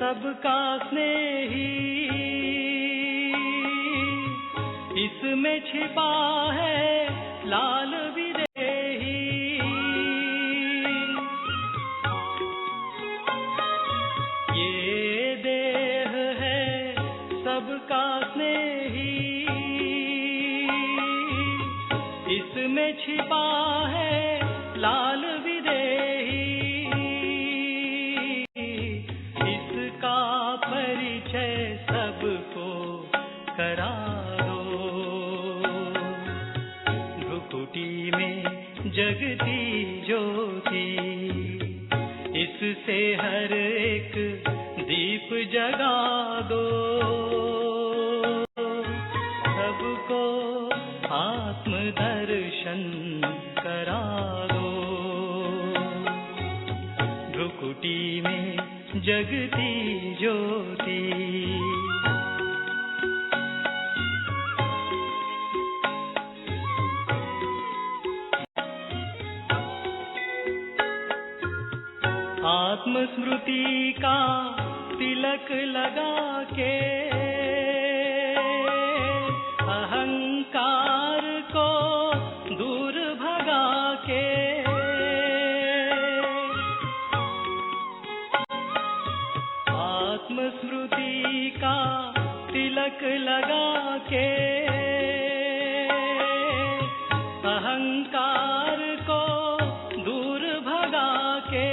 सबका स्नेही, इसमें छिपा है लाल विदेही। ये देह है सबका स्नेही, इसमें छिपा है लाल विदेही। इसका परिचय सबको करा दो, भ्रुकुटी में जगती ज्योति, इससे हर एक दीप जगा दो। सबको आत्म दर्शन करा दो, भ्रुकुटी में जगती ज्योति। आत्मस्मृति का तिलक लगा के अहंकार को दूर भगा के, आत्मस्मृति का तिलक लगा के अहंकार को दूर भगा के,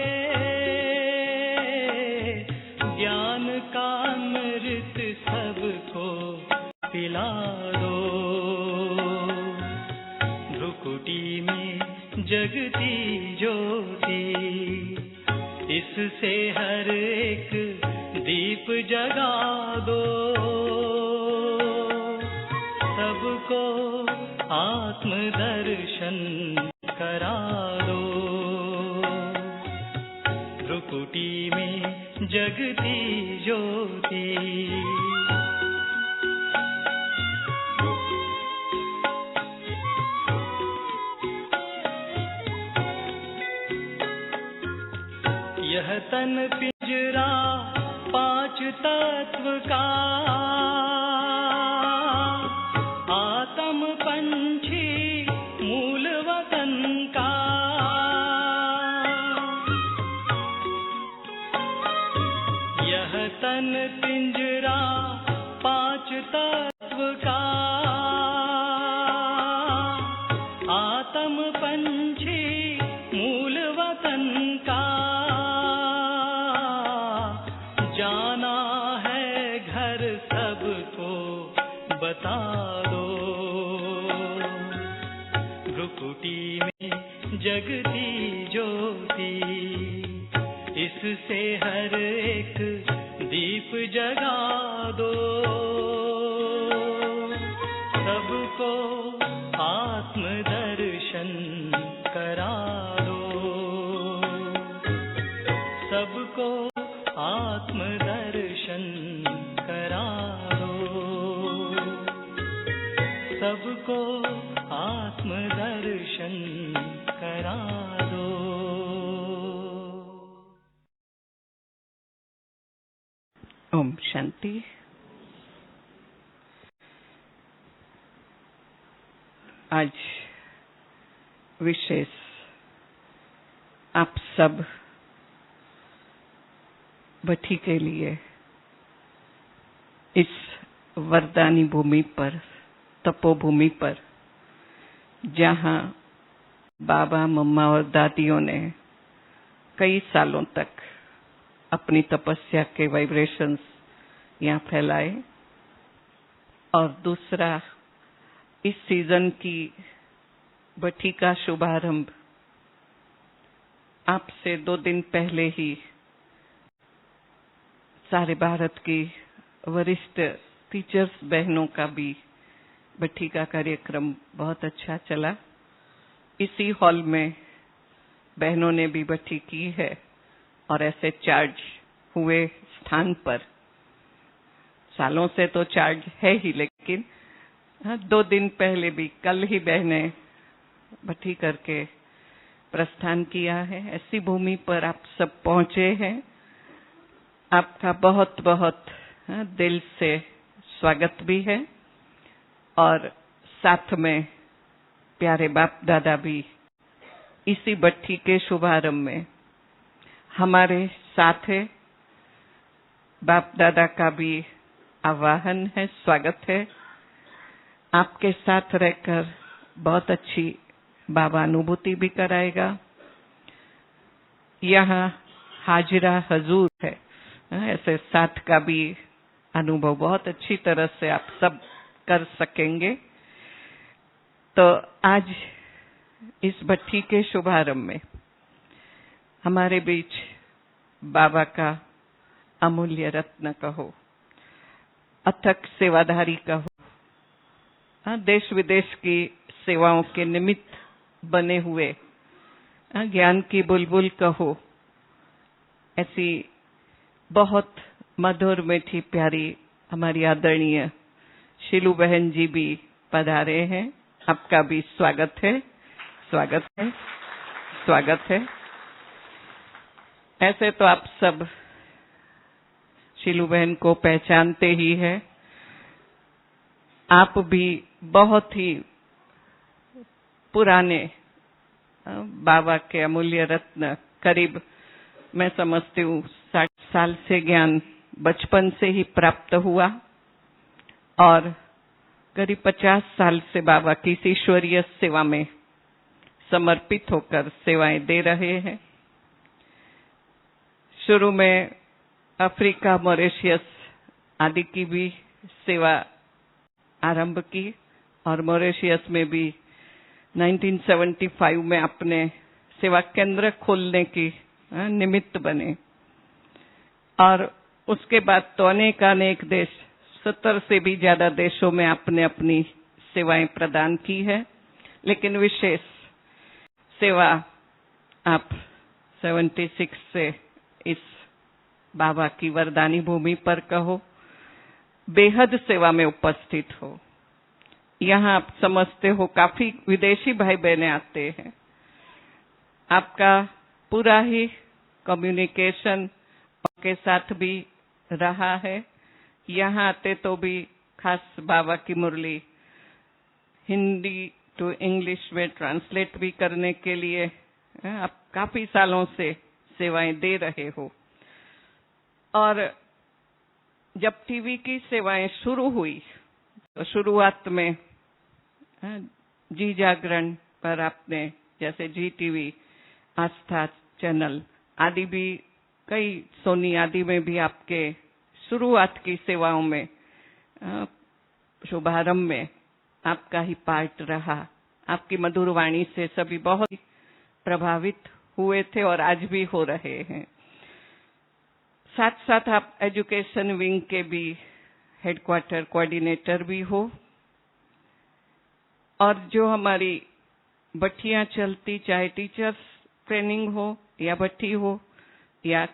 ज्ञान का अमृत सबको पिला दो, भ्रुकुटी में जगती ज्योति, इससे हर एक दीप जगा दो। सबको आत्म दर्शन करा दो, भ्रुकुटी में जगती ज्योति। यह तन पिंजरा पांच तत्व का, आत्म पंछी मूल वतन का। यह तन पिंजरा पांच तत्व का, आत्म पंछी मूल वतन का। जाना है घर सबको बता दो, भ्रुकुटी में जगती ज्योति, इससे हर एक दीप जगा दो। सबको आत्म दर्शन करा दो, सबको आत्म दर्शन करा दो, सबको आत्म दर्शन करा दो। ओम शांति। आज विशेष आप सब भट्टी के लिए इस वरदानी भूमि पर, तपोभूमि पर, जहां बाबा, मम्मा और दादियों ने कई सालों तक अपनी तपस्या के वाइब्रेशंस यहाँ फैलाए, और दूसरा इस सीजन की भट्टी का शुभारंभ आपसे 2 दिन पहले ही सारे भारत की वरिष्ठ टीचर्स बहनों का भी भट्टी का कार्यक्रम बहुत अच्छा चला। इसी हॉल में बहनों ने भी भट्टी की है और ऐसे चार्ज हुए स्थान पर सालों से तो चार्ज है ही, लेकिन 2 दिन पहले भी कल ही बहनें भट्टी करके प्रस्थान किया है। ऐसी भूमि पर आप सब पहुंचे हैं। आपका बहुत बहुत दिल से स्वागत भी है और साथ में प्यारे बाप दादा भी इसी भट्ठी के शुभारंभ में हमारे साथ है। बाप दादा का भी आवाहन है, स्वागत है। आपके साथ रहकर बहुत अच्छी बाबा अनुभूति भी कराएगा। यहाँ हाजिरा हजूर है, ऐसे साथ का भी अनुभव बहुत अच्छी तरह से आप सब कर सकेंगे। तो आज इस भट्ठी के शुभारंभ में हमारे बीच बाबा का अमूल्य रत्न कहो, अथक सेवाधारी कहो, देश विदेश की सेवाओं के निमित्त बने हुए ज्ञान की बुलबुल कहो, ऐसी बहुत मधुर मीठी प्यारी हमारी आदरणीय शीलू बहन जी भी पधारे हैं। आपका भी स्वागत है, स्वागत है, स्वागत है। ऐसे तो आप सब शीलू बहन को पहचानते ही है। आप भी बहुत ही पुराने बाबा के अमूल्य रत्न, करीब मैं समझती हूँ 60 साल से ज्ञान बचपन से ही प्राप्त हुआ और करीब 50 साल से बाबा की ईश्वरीय सेवा में समर्पित होकर सेवाएं दे रहे हैं। शुरू में अफ्रीका, मॉरिशस आदि की भी सेवा आरंभ की और मॉरिशस में भी 1975 में अपने सेवा केंद्र खोलने की निमित्त बने और उसके बाद तो अनेक देश, 70 से भी ज्यादा देशों में आपने अपनी सेवाएं प्रदान की है। लेकिन विशेष सेवा आप 76 से इस बाबा की वरदानी भूमि पर कहो, बेहद सेवा में उपस्थित हो। यहाँ आप समझते हो काफी विदेशी भाई बहनें आते हैं। आपका पूरा ही कम्युनिकेशन के साथ भी रहा है। यहाँ आते तो भी खास बाबा की मुरली हिंदी टू इंग्लिश में ट्रांसलेट भी करने के लिए आप काफी सालों से सेवाएं दे रहे हो। और जब टीवी की सेवाएं शुरू हुई तो शुरुआत में जी जागरण पर आपने, जैसे जी टीवी, आस्था चैनल आदि भी, कई सोनी आदि में भी आपके शुरुआत की सेवाओं में शुभारंभ में आपका ही पार्ट रहा। आपकी मधुर वाणी से सभी बहुत प्रभावित हुए थे और आज भी हो रहे हैं। साथ साथ आप एजुकेशन विंग के भी हेडक्वार्टर कोऑर्डिनेटर भी हो और जो हमारी भट्टियां चलती, चाहे टीचर्स ट्रेनिंग हो या भट्टी हो या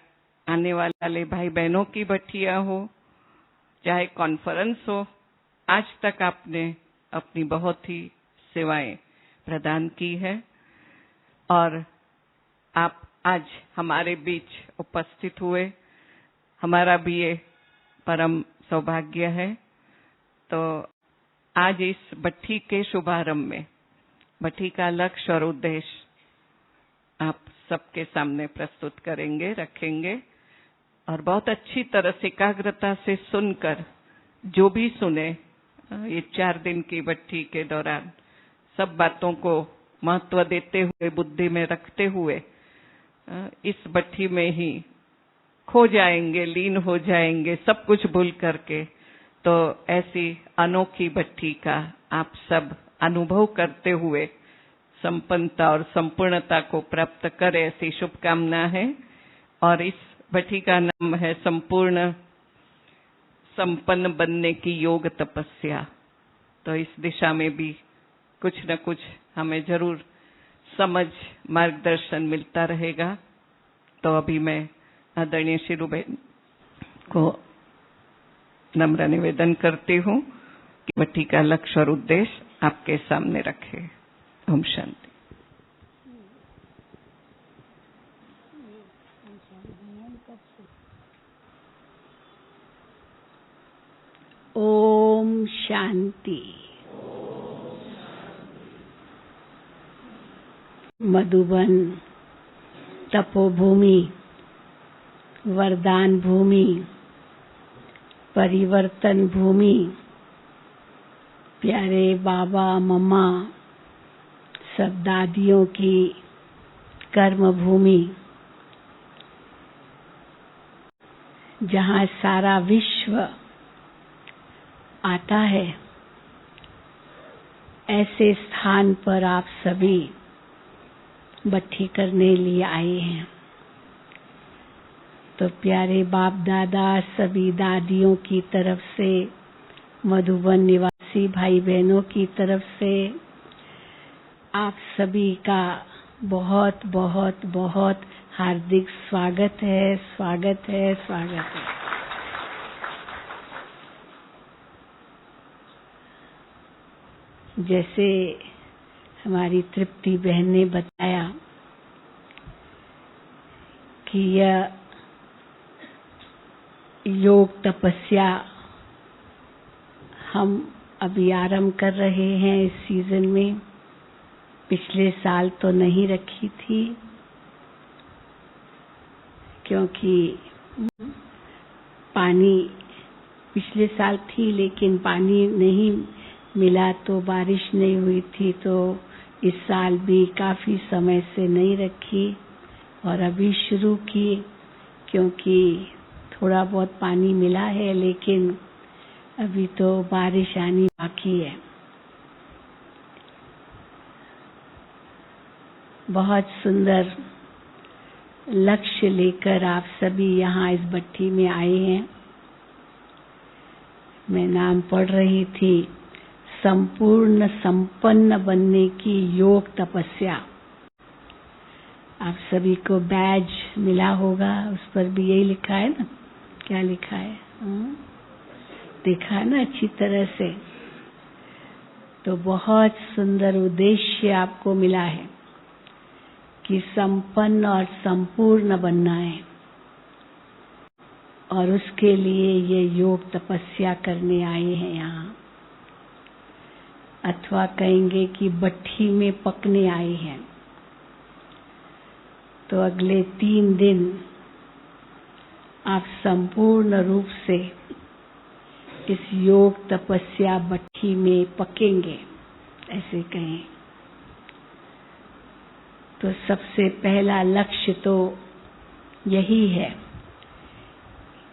आने वाले भाई बहनों की भट्टियां हो, चाहे कॉन्फ्रेंस हो, आज तक आपने अपनी बहुत ही सेवाएं प्रदान की है और आप आज हमारे बीच उपस्थित हुए, हमारा भी ये परम सौभाग्य है। तो आज इस भट्ठी के शुभारंभ में भट्ठी का लक्ष्य और उद्देश्य आप सबके सामने प्रस्तुत करेंगे, रखेंगे और बहुत अच्छी तरह से एकाग्रता से सुनकर, जो भी सुने ये 4 दिन की भट्ठी के दौरान, सब बातों को महत्व देते हुए, बुद्धि में रखते हुए इस भट्ठी में ही खो जाएंगे, लीन हो जाएंगे, सब कुछ भूल करके। तो ऐसी अनोखी भट्ठी का आप सब अनुभव करते हुए संपन्नता और संपूर्णता को प्राप्त करें, ऐसी शुभकामना है। और इस भट्ठी का नाम है संपूर्ण संपन्न बनने की योग तपस्या। तो इस दिशा में भी कुछ न कुछ हमें जरूर समझ, मार्गदर्शन मिलता रहेगा। तो अभी मैं आदरणीय शीलू बहन को नम्र निवेदन करती हूँ कि भट्ठी का लक्ष्य और उद्देश्य आपके सामने रखे। ओम शांति। शांति। मधुबन तपोभूमि, वरदान भूमि, परिवर्तन भूमि, प्यारे बाबा मम्मा सब दादियों की कर्म भूमि, जहाँ सारा विश्व आता है, ऐसे स्थान पर आप सभी भट्ठी करने लिए आए हैं। तो प्यारे बाप दादा सभी दादियों की तरफ से, मधुबन निवासी भाई बहनों की तरफ से आप सभी का बहुत बहुत बहुत हार्दिक स्वागत है, स्वागत है, स्वागत है। जैसे हमारी तृप्ति बहन ने बताया कि यह योग तपस्या हम अभी आरंभ कर रहे हैं इस सीजन में। पिछले साल तो नहीं रखी थी क्योंकि पानी पिछले साल थी लेकिन पानी नहीं मिला, तो बारिश नहीं हुई थी, तो इस साल भी काफी समय से नहीं रखी और अभी शुरू की क्योंकि थोड़ा बहुत पानी मिला है, लेकिन अभी तो बारिश आनी बाकी है। बहुत सुंदर लक्ष्य लेकर आप सभी यहाँ इस भट्ठी में आए हैं। मैं नाम पढ़ रही थी, संपूर्ण संपन्न बनने की योग तपस्या। आप सभी को बैज मिला होगा, उस पर भी यही लिखा है ना? क्या लिखा है? देखा है ना अच्छी तरह से? तो बहुत सुंदर उद्देश्य आपको मिला है कि संपन्न और संपूर्ण बनना है, और उसके लिए ये योग तपस्या करने आए हैं यहाँ, अथवा कहेंगे कि भट्ठी में पकने आए हैं। तो अगले 3 दिन आप संपूर्ण रूप से इस योग तपस्या भट्ठी में पकेंगे, ऐसे कहें। तो सबसे पहला लक्ष्य तो यही है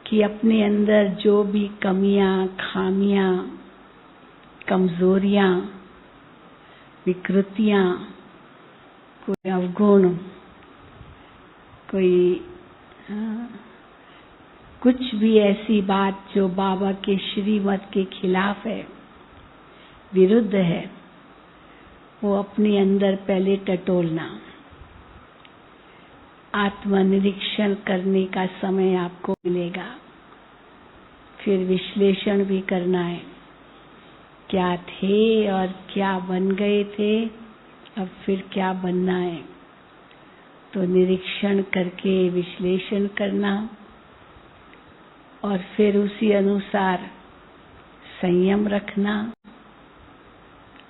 कि अपने अंदर जो भी कमियां, खामियां, कमजोरियां, विकृतियां, कोई अवगुण, कोई कुछ भी ऐसी बात जो बाबा के श्रीमत के खिलाफ है, विरुद्ध है, वो अपने अंदर पहले टटोलना। आत्मनिरीक्षण करने का समय आपको मिलेगा, फिर विश्लेषण भी करना है, क्या थे और क्या बन गए थे, अब फिर क्या बनना है। तो निरीक्षण करके विश्लेषण करना और फिर उसी अनुसार संयम रखना,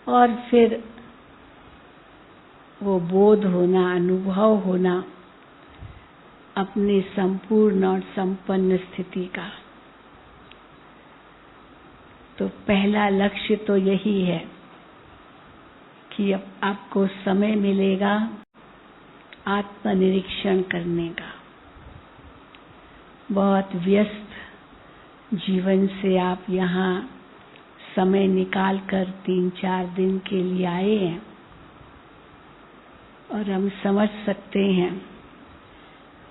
और फिर वो बोध होना, अनुभव होना अपनी संपूर्ण और संपन्न स्थिति का। तो पहला लक्ष्य तो यही है कि अब आपको समय मिलेगा आत्मनिरीक्षण करने का। बहुत व्यस्त जीवन से आप यहाँ समय निकाल कर 3-4 दिन के लिए आए हैं, और हम समझ सकते हैं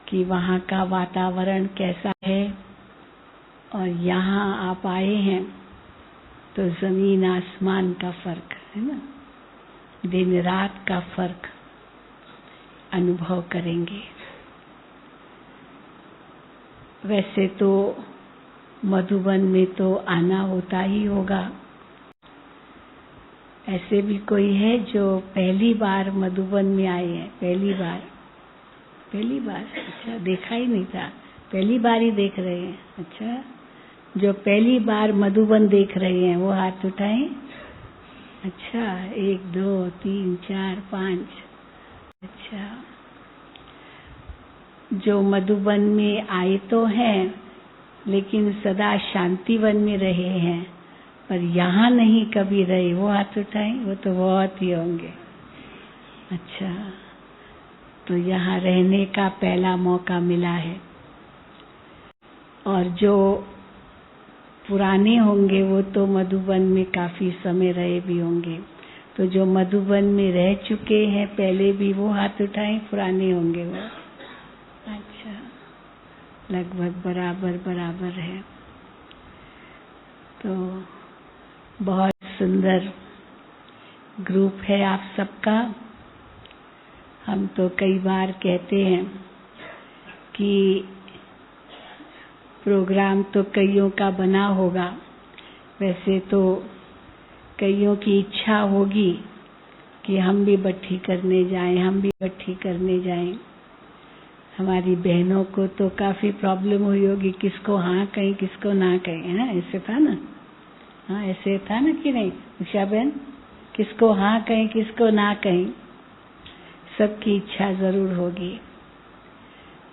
कि वहाँ का वातावरण कैसा है, और यहाँ आप आए हैं तो जमीन आसमान का फर्क है ना, दिन रात का फर्क अनुभव करेंगे। वैसे तो मधुबन में तो आना होता ही होगा। ऐसे भी कोई है जो पहली बार मधुबन में आए हैं? पहली बार? अच्छा, देखा ही नहीं था, पहली बार ही देख रहे हैं। अच्छा, जो पहली बार मधुबन देख रहे हैं वो हाथ उठाएं। अच्छा, 1 2 3 4 5। अच्छा, जो मधुबन में आए तो हैं लेकिन सदा शांतिवन में रहे हैं, पर यहाँ नहीं कभी रहे, वो हाथ उठाएं। वो तो बहुत ही होंगे। अच्छा, तो यहाँ रहने का पहला मौका मिला है। और जो पुराने होंगे वो तो मधुबन में काफी समय रहे भी होंगे। तो जो मधुबन में रह चुके हैं पहले भी, वो हाथ उठाएं। पुराने होंगे वो। अच्छा, लगभग बराबर बराबर है। तो बहुत सुंदर ग्रुप है आप सबका। हम तो कई बार कहते हैं कि प्रोग्राम तो कईयों का बना होगा, वैसे तो कईयों की इच्छा होगी कि हम भी बट्ठी करने जाएं, हम भी बट्ठी करने जाएं। हमारी बहनों को तो काफी प्रॉब्लम हुई होगी, किसको हाँ कहीं किसको ना कहीं। हाँ, ऐसे था ना? हाँ, ऐसे था ना कि नहीं उषा बहन? किसको हाँ कहीं किसको ना कहीं, सबकी इच्छा जरूर होगी।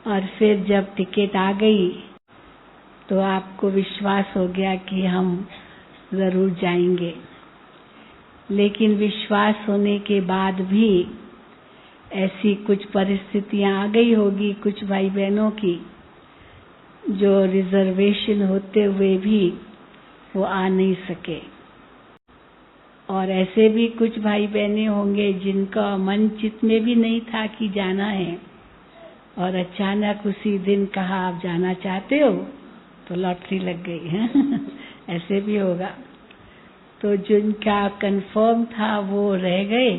और फिर जब टिकट आ गई तो आपको विश्वास हो गया कि हम जरूर जाएंगे। लेकिन विश्वास होने के बाद भी ऐसी कुछ परिस्थितियां आ गई होगी कुछ भाई बहनों की, जो रिजर्वेशन होते हुए भी वो आ नहीं सके। और ऐसे भी कुछ भाई बहने होंगे जिनका मन चित्त में भी नहीं था कि जाना है, और अचानक उसी दिन कहा आप जाना चाहते हो, तो लॉटरी लग गई है। ऐसे भी होगा। तो जिनका कंफर्म था वो रह गए,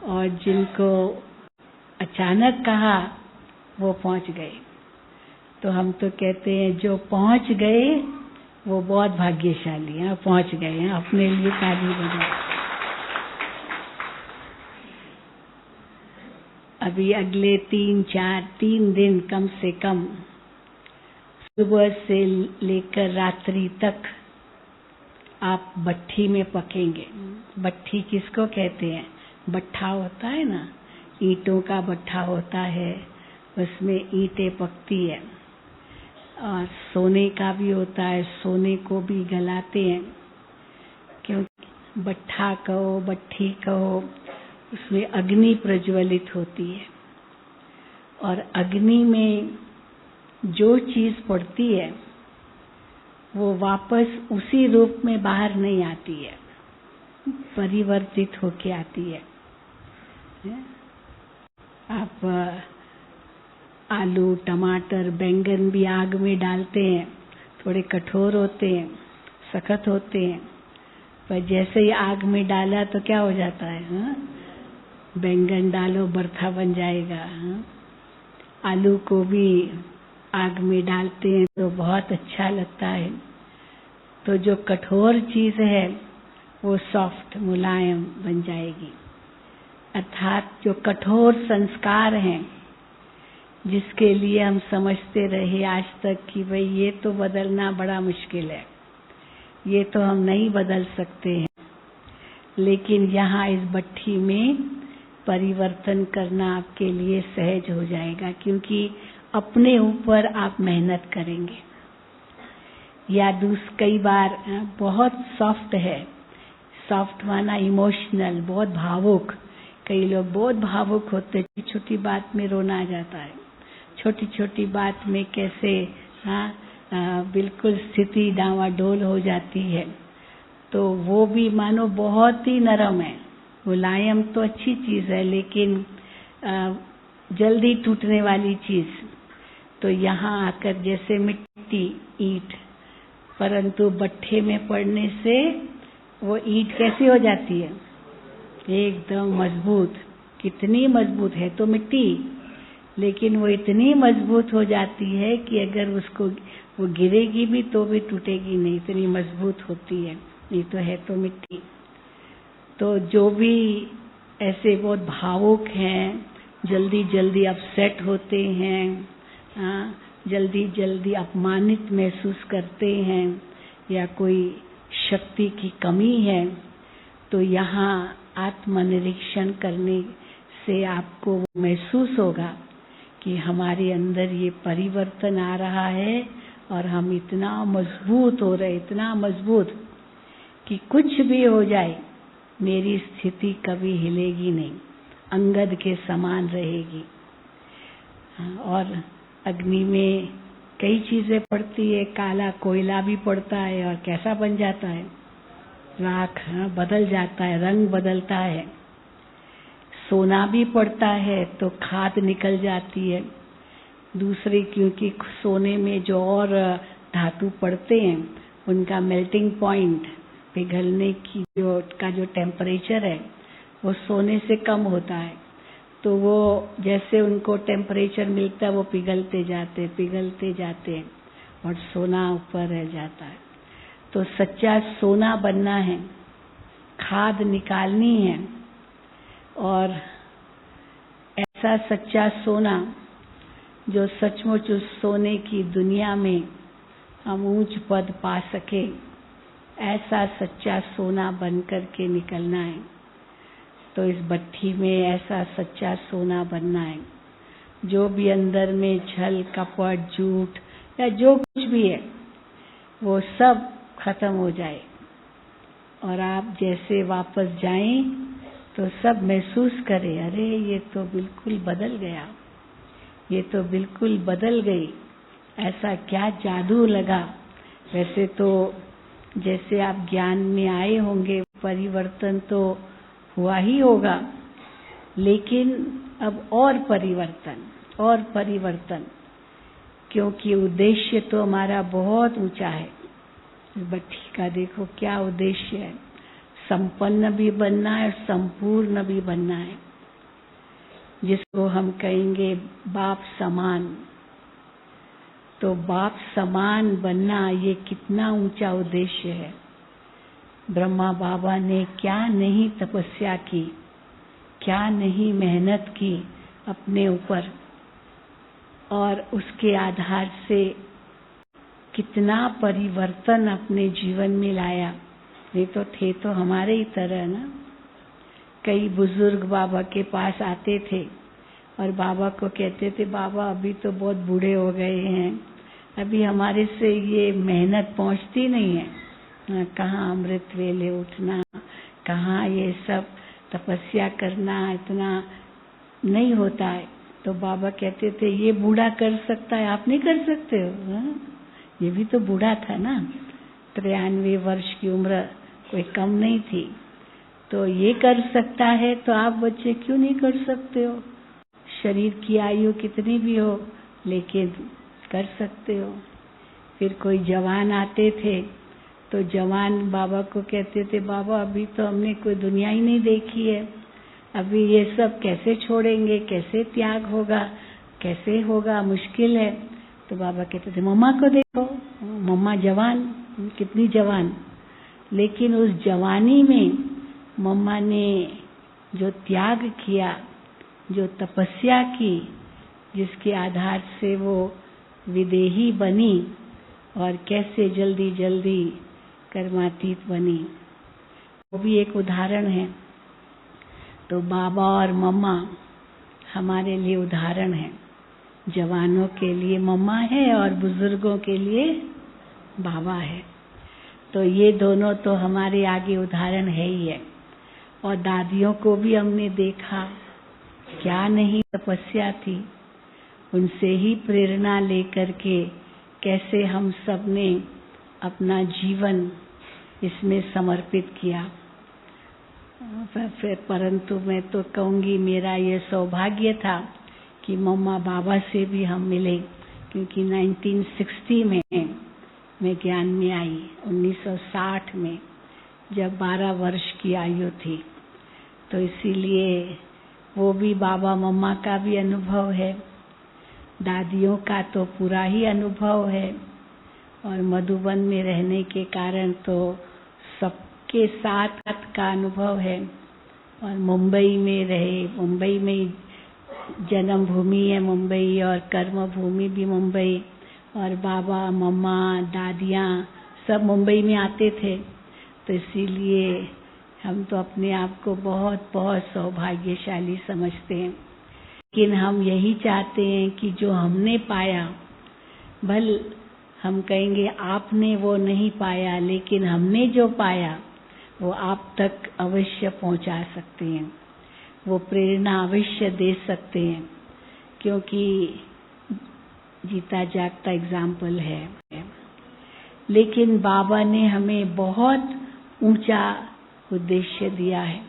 और जिनको अचानक कहा वो पहुंच गए। तो हम तो कहते हैं जो पहुंच गए वो बहुत भाग्यशाली हैं, पहुंच गए हैं। अपने लिए ताली बजाओ। अभी अगले 3 दिन कम से कम, सुबह से लेकर रात्रि तक आप भट्ठी में पकेंगे। भट्ठी किसको कहते हैं? भट्ठा होता है ना, ईंटों का भट्ठा होता है, उसमें ईंटें पकती है। और सोने का भी होता है, सोने को भी गलाते हैं। क्योंकि भट्ठा कहो भट्ठी कहो, उसमें अग्नि प्रज्वलित होती है, और अग्नि में जो चीज पड़ती है वो वापस उसी रूप में बाहर नहीं आती है, परिवर्तित होके आती है। आप आलू टमाटर बैंगन भी आग में डालते हैं, थोड़े कठोर होते हैं, सख्त होते हैं, पर जैसे ही आग में डाला तो क्या हो जाता है? हाँ? बैंगन डालो बर्था बन जाएगा। हाँ? आलू को भी आग में डालते हैं तो बहुत अच्छा लगता है। तो जो कठोर चीज है वो सॉफ्ट मुलायम बन जाएगी। अर्थात जो कठोर संस्कार हैं, जिसके लिए हम समझते रहे आज तक कि भाई ये तो बदलना बड़ा मुश्किल है, ये तो हम नहीं बदल सकते हैं, लेकिन यहाँ इस भट्ठी में परिवर्तन करना आपके लिए सहज हो जाएगा, क्योंकि अपने ऊपर आप मेहनत करेंगे। या कई बार बहुत सॉफ्ट है, सॉफ्ट माना इमोशनल, बहुत भावुक। कई लोग बहुत भावुक होते, छोटी बात में रोना आ जाता है, छोटी छोटी बात में कैसे बिल्कुल स्थिति डावाडोल हो जाती है। तो वो भी मानो बहुत ही नरम है। मुलायम तो अच्छी चीज है, लेकिन जल्दी टूटने वाली चीज। तो यहाँ आकर जैसे मिट्टी ईंट, परंतु भट्ठे में पड़ने से वो ईंट कैसी हो जाती है? एकदम मजबूत। कितनी मजबूत है तो मिट्टी, लेकिन वो इतनी मजबूत हो जाती है कि अगर उसको वो गिरेगी भी तो भी टूटेगी नहीं, इतनी मजबूत होती है। ये तो है तो मिट्टी। तो जो भी ऐसे बहुत भावुक हैं, जल्दी जल्दी अपसेट होते हैं, जल्दी जल्दी अपमानित महसूस करते हैं या कोई शक्ति की कमी है, तो यहाँ आत्मनिरीक्षण करने से आपको महसूस होगा कि हमारे अंदर ये परिवर्तन आ रहा है और हम इतना मजबूत हो रहे, इतना मजबूत कि कुछ भी हो जाए मेरी स्थिति कभी हिलेगी नहीं, अंगद के समान रहेगी। और अग्नि में कई चीजें पड़ती है, काला कोयला भी पड़ता है और कैसा बन जाता है, राख बदल जाता है, रंग बदलता है। सोना भी पड़ता है तो खाद निकल जाती है दूसरी, क्योंकि सोने में जो और धातु पड़ते हैं उनका मेल्टिंग पॉइंट, पिघलने की जो टेम्परेचर है वो सोने से कम होता है, तो वो जैसे उनको टेम्परेचर मिलता है वो पिघलते जाते हैं और सोना ऊपर रह जाता है। तो सच्चा सोना बनना है, खाद निकालनी है, और ऐसा सच्चा सोना जो सचमुच उस सोने की दुनिया में हम ऊंच पद पा सके, ऐसा सच्चा सोना बन कर के निकलना है। तो इस भट्ठी में ऐसा सच्चा सोना बनना है, जो भी अंदर में छल कपट झूठ या जो कुछ भी है वो सब खत्म हो जाए और आप जैसे वापस जाएं तो सब महसूस करें, अरे ये तो बिल्कुल बदल गया, ये तो बिल्कुल बदल गई, ऐसा क्या जादू लगा। वैसे तो जैसे आप ज्ञान में आए होंगे परिवर्तन तो हुआ ही होगा, लेकिन अब और परिवर्तन, क्योंकि उद्देश्य तो हमारा बहुत ऊंचा है। भट्ठी का देखो क्या उद्देश्य है, संपन्न भी बनना है और संपूर्ण भी बनना है, जिसको हम कहेंगे बाप समान। तो बाप समान बनना ये कितना ऊंचा उद्देश्य है। ब्रह्मा बाबा ने क्या नहीं तपस्या की, क्या नहीं मेहनत की अपने ऊपर, और उसके आधार से कितना परिवर्तन अपने जीवन में लाया। ये तो थे तो हमारे ही तरह ना। कई बुजुर्ग बाबा के पास आते थे और बाबा को कहते थे, बाबा अभी तो बहुत बूढ़े हो गए हैं, अभी हमारे से ये मेहनत पहुंचती नहीं है, कहाँ अमृत वेले उठना, कहाँ ये सब तपस्या करना, इतना नहीं होता है। तो बाबा कहते थे, ये बूढ़ा कर सकता है, आप नहीं कर सकते हो? ये भी तो बूढ़ा था ना, 93 वर्ष की उम्र कोई कम नहीं थी, तो ये कर सकता है तो आप बच्चे क्यों नहीं कर सकते हो? शरीर की आयु कितनी भी हो लेकिन कर सकते हो। फिर कोई जवान आते थे तो जवान बाबा को कहते थे, बाबा अभी तो हमने कोई दुनिया ही नहीं देखी है, अभी ये सब कैसे छोड़ेंगे, कैसे त्याग होगा, कैसे होगा, मुश्किल है। तो बाबा कहते थे, मम्मा को देखो, मम्मा जवान, कितनी जवान, लेकिन उस जवानी में मम्मा ने जो त्याग किया, जो तपस्या की, जिसके आधार से वो विदेही बनी और कैसे जल्दी जल्दी कर्मातीत बनी, वो भी एक उदाहरण है। तो बाबा और मम्मा हमारे लिए उदाहरण है, जवानों के लिए मम्मा है और बुजुर्गों के लिए बाबा है। तो ये दोनों तो हमारे आगे उदाहरण है ही है। और दादियों को भी हमने देखा, क्या नहीं तपस्या थी, उनसे ही प्रेरणा लेकर के कैसे हम सब ने अपना जीवन इसमें समर्पित किया। फिर परंतु मैं तो कहूँगी मेरा ये सौभाग्य था कि मम्मा बाबा से भी हम मिले, क्योंकि 1960 में मैं ज्ञान में आई, 1960 में जब 12 वर्ष की आयु थी। तो इसीलिए वो भी बाबा मम्मा का भी अनुभव है, दादियों का तो पूरा ही अनुभव है, और मधुबन में रहने के कारण तो सबके साथ का अनुभव है। और मुंबई में रहे, मुंबई में जन्म भूमि है मुंबई और कर्म भूमि भी मुंबई, और बाबा, मम्मा, दादियाँ सब मुंबई में आते थे, तो इसीलिए हम तो अपने आप को बहुत बहुत सौभाग्यशाली समझते हैं। लेकिन हम यही चाहते हैं कि जो हमने पाया, भले हम कहेंगे आपने वो नहीं पाया, लेकिन हमने जो पाया वो आप तक अवश्य पहुंचा सकते हैं, वो प्रेरणा अवश्य दे सकते हैं, क्योंकि जीता जागता एग्जाम्पल है। लेकिन बाबा ने हमें बहुत ऊंचा उद्देश्य दिया है।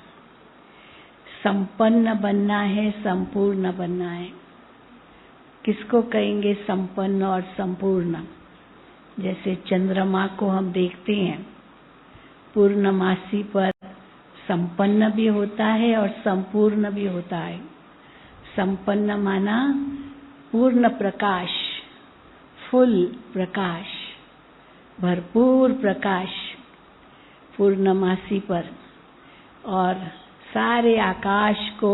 संपन्न बनना है, संपूर्ण बनना है। किसको कहेंगे संपन्न और संपूर्ण? जैसे चंद्रमा को हम देखते हैं, पूर्णमासी पर संपन्न भी होता है और संपूर्ण भी होता है। संपन्न माना पूर्ण प्रकाश, फुल प्रकाश, भरपूर प्रकाश पूर्णमासी पर, और सारे आकाश को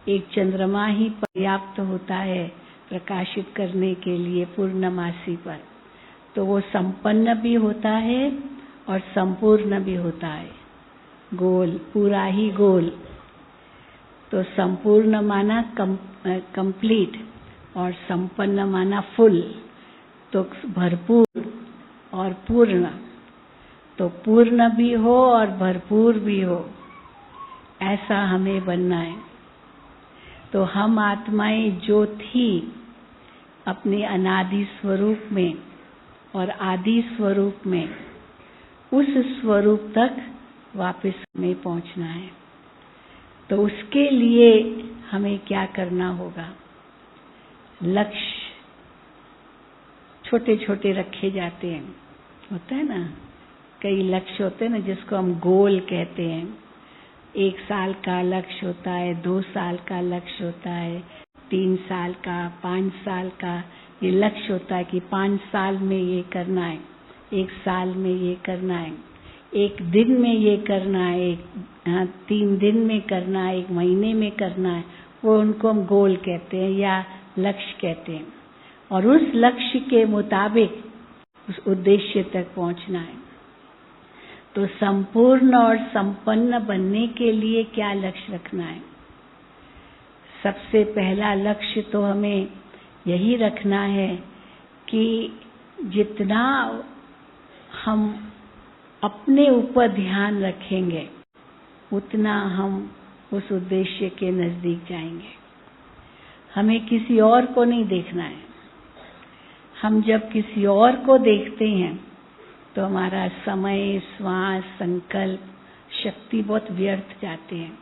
एक चंद्रमा ही पर्याप्त होता है प्रकाशित करने के लिए पूर्णमासी पर। तो वो संपन्न भी होता है और संपूर्ण भी होता है, गोल, पूरा ही गोल। तो संपूर्ण माना कंप्लीट और संपन्न माना फुल, तो भरपूर और पूर्ण। तो पूर्ण भी हो और भरपूर भी हो, ऐसा हमें बनना है। तो हम आत्माएं जो थी अपने अनादि स्वरूप में और आदि स्वरूप में, उस स्वरूप तक वापस हमें पहुंचना है। तो उसके लिए हमें क्या करना होगा? लक्ष्य छोटे छोटे रखे जाते हैं, होता है ना, कई लक्ष्य होते हैं ना, जिसको हम गोल कहते हैं। 1 साल का लक्ष्य होता है, 2 साल का लक्ष्य होता है, 3 साल का, 5 साल का ये लक्ष्य होता है कि 5 साल में ये करना है, 1 साल में ये करना है, 1 दिन में ये करना है, 3 दिन में करना है, 1 महीने में करना है। वो उनको हम गोल कहते हैं या लक्ष्य कहते हैं। और उस लक्ष्य के मुताबिक उस उद्देश्य तक पहुंचना है। तो संपूर्ण और संपन्न बनने के लिए क्या लक्ष्य रखना है? सबसे पहला लक्ष्य तो हमें यही रखना है कि जितना हम अपने ऊपर ध्यान रखेंगे, उतना हम उस उद्देश्य के नजदीक जाएंगे। हमें किसी और को नहीं देखना है। हम जब किसी और को देखते हैं तो हमारा समय, श्वास, संकल्प, शक्ति बहुत व्यर्थ जाते हैं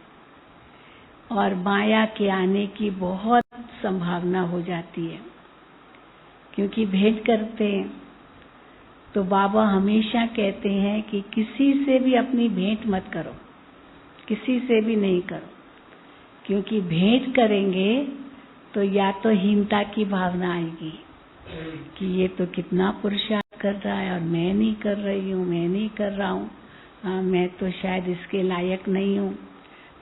और माया के आने की बहुत संभावना हो जाती है। क्योंकि भेंट करते हैं तो बाबा हमेशा कहते हैं कि किसी से भी अपनी भेंट मत करो, किसी से भी नहीं करो। क्योंकि भेंट करेंगे तो या तो हीनता की भावना आएगी कि ये तो कितना पुरुषार्थ कर रहा है और मैं नहीं कर रही हूँ, मैं नहीं कर रहा हूँ, मैं तो शायद इसके लायक नहीं हूँ,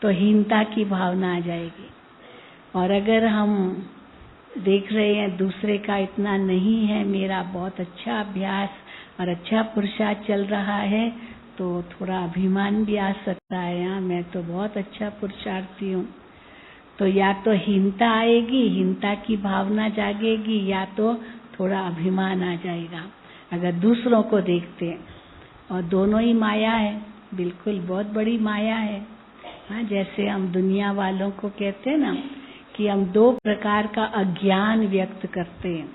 तो हीनता की भावना आ जाएगी। और अगर हम देख रहे हैं दूसरे का इतना नहीं है, मेरा बहुत अच्छा अभ्यास और अच्छा पुरुषार्थ चल रहा है, तो थोड़ा अभिमान भी आ सकता है, हाँ मैं तो बहुत अच्छा पुरुषार्थी हूँ। तो या तो हीनता आएगी, हीनता की भावना जागेगी, या तो थोड़ा अभिमान आ जाएगा अगर दूसरों को देखते हैं। और दोनों ही माया है, बिल्कुल बहुत बड़ी माया है। हाँ, जैसे हम दुनिया वालों को कहते हैं ना कि हम 2 प्रकार का अज्ञान व्यक्त करते हैं।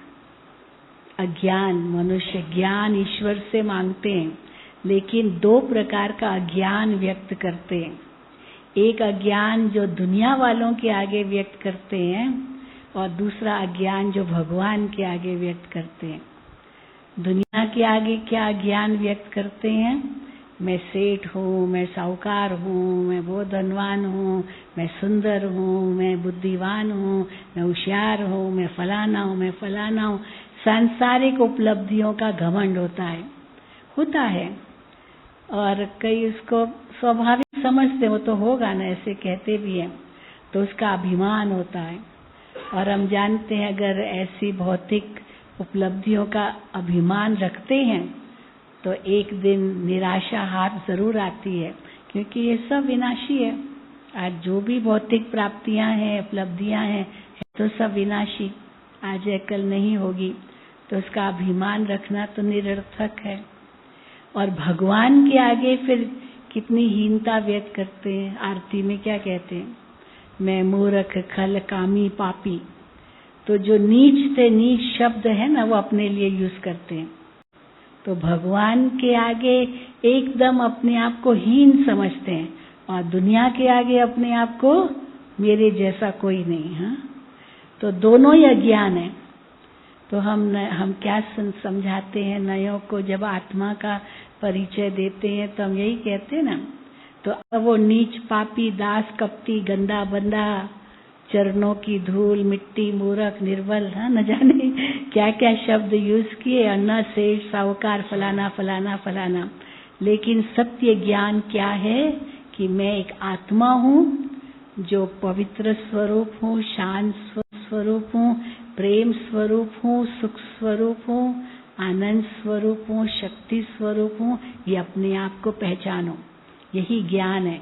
अज्ञान, मनुष्य ज्ञान ईश्वर से मांगते हैं, लेकिन 2 प्रकार का अज्ञान व्यक्त करते हैं। एक अज्ञान जो दुनिया वालों के आगे व्यक्त करते हैं और दूसरा अज्ञान जो भगवान के आगे व्यक्त करते हैं। दुनिया के आगे क्या ज्ञान व्यक्त करते हैं? मैं सेठ हूँ, मैं साहूकार हूँ, मैं बहुत धनवान हूँ, मैं सुंदर हूँ, मैं बुद्धिवान हूँ, मैं होशियार हूँ, मैं फलाना हूँ, मैं फलाना हूँ। सांसारिक उपलब्धियों का घमंड होता है और कई उसको स्वाभाविक समझते, वो तो होगा ना, ऐसे कहते भी हैं, तो उसका अभिमान होता है। और हम जानते हैं अगर ऐसी भौतिक उपलब्धियों का अभिमान रखते हैं तो एक दिन निराशा हाथ जरूर आती है, क्योंकि ये सब विनाशी है। आज जो भी भौतिक प्राप्तियां हैं, उपलब्धियां हैं, तो सब विनाशी, आज है कल नहीं होगी, तो उसका अभिमान रखना तो निरर्थक है। और भगवान के आगे फिर कितनी हीनता व्यक्त करते हैं। आरती में क्या कहते हैं, मैं मूर्ख खल कामी पापी। तो जो नीच से नीच शब्द है ना, वो अपने लिए यूज करते हैं। तो भगवान के आगे एकदम अपने आप को हीन समझते हैं और दुनिया के आगे अपने आप को मेरे जैसा कोई नहीं। हाँ, तो दोनों ही अज्ञान है। तो हम क्या समझाते हैं नयों को, जब आत्मा का परिचय देते हैं तो हम यही कहते हैं ना, तो वो नीच पापी दास कपटी गंदा बंदा, चरणों की धूल मिट्टी मूर्ख निर्बल, हाँ, न जाने क्या क्या शब्द यूज किए, अन्ना सेठ साहूकार फलाना फलाना फलाना। लेकिन सत्य ज्ञान क्या है कि मैं एक आत्मा हूँ जो पवित्र स्वरूप हूँ, शांत स्वरूप हूँ, प्रेम स्वरूप हूँ, सुख स्वरूप हूँ, आनंद स्वरूप हूँ, शक्ति स्वरूप हूँ। ये अपने आप को पहचानो, यही ज्ञान है।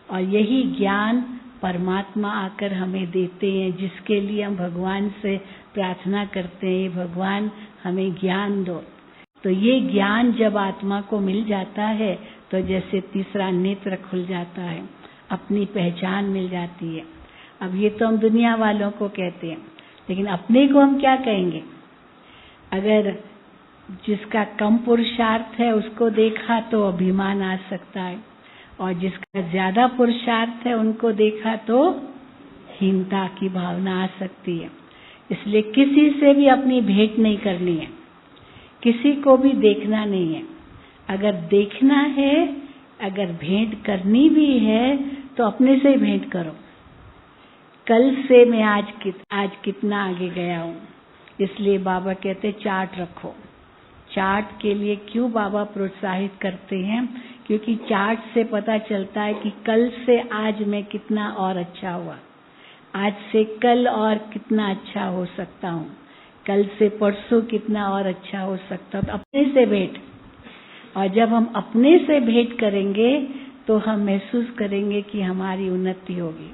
और यही ज्ञान परमात्मा आकर हमें देते हैं, जिसके लिए हम भगवान से प्रार्थना करते हैं, भगवान हमें ज्ञान दो। तो ये ज्ञान जब आत्मा को मिल जाता है तो जैसे तीसरा नेत्र खुल जाता है, अपनी पहचान मिल जाती है। अब ये तो हम दुनिया वालों को कहते हैं, लेकिन अपने को हम क्या कहेंगे? अगर जिसका कम पुरुषार्थ है उसको देखा तो अभिमान आ सकता है, और जिसका ज्यादा पुरुषार्थ है उनको देखा तो हीनता की भावना आ सकती है। इसलिए किसी से भी अपनी भेंट नहीं करनी है, किसी को भी देखना नहीं है। अगर देखना है, अगर भेंट करनी भी है तो अपने से ही भेंट करो। कल से मैं आज कितना आगे गया हूँ, इसलिए बाबा कहते चार्ट रखो। चार्ट के लिए क्यों बाबा प्रोत्साहित करते हैं? क्योंकि चार्ट से पता चलता है कि कल से आज मैं कितना और अच्छा हुआ, आज से कल और कितना अच्छा हो सकता हूँ, कल से परसों कितना और अच्छा हो सकता हूँ। अपने से भेंट, और जब हम अपने से भेंट करेंगे तो हम महसूस करेंगे कि हमारी उन्नति होगी।